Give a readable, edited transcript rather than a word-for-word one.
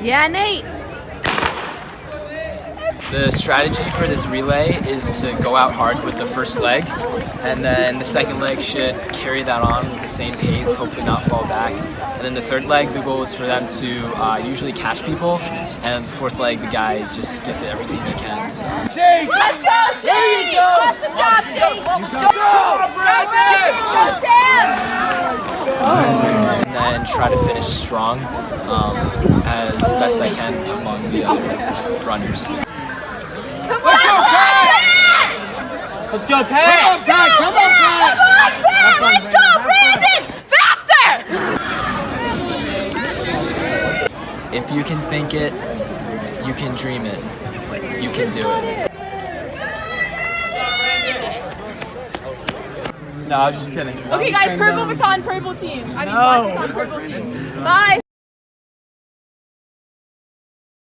Yeah, Nate. The strategy for this relay is to go out hard with the first leg, and then the second leg should carry that on with the same pace, hopefully not fall back. And then the third leg, the goal is for them to usually catch people, and the fourth leg, the guy just gets everything he can. So. Let's go, Jake! Awesome job, Jake! Let's go! Go, Sam! And then try to finish strong as best I can among the other runners. Come on, Pat! Let's go, Pat! Come on, Pat! Let's go, Brandon! Faster! If you can think it, you can dream it. You can do it. No, I was just kidding. Okay, guys, purple baton, purple team. I mean, black baton, purple team. Bye.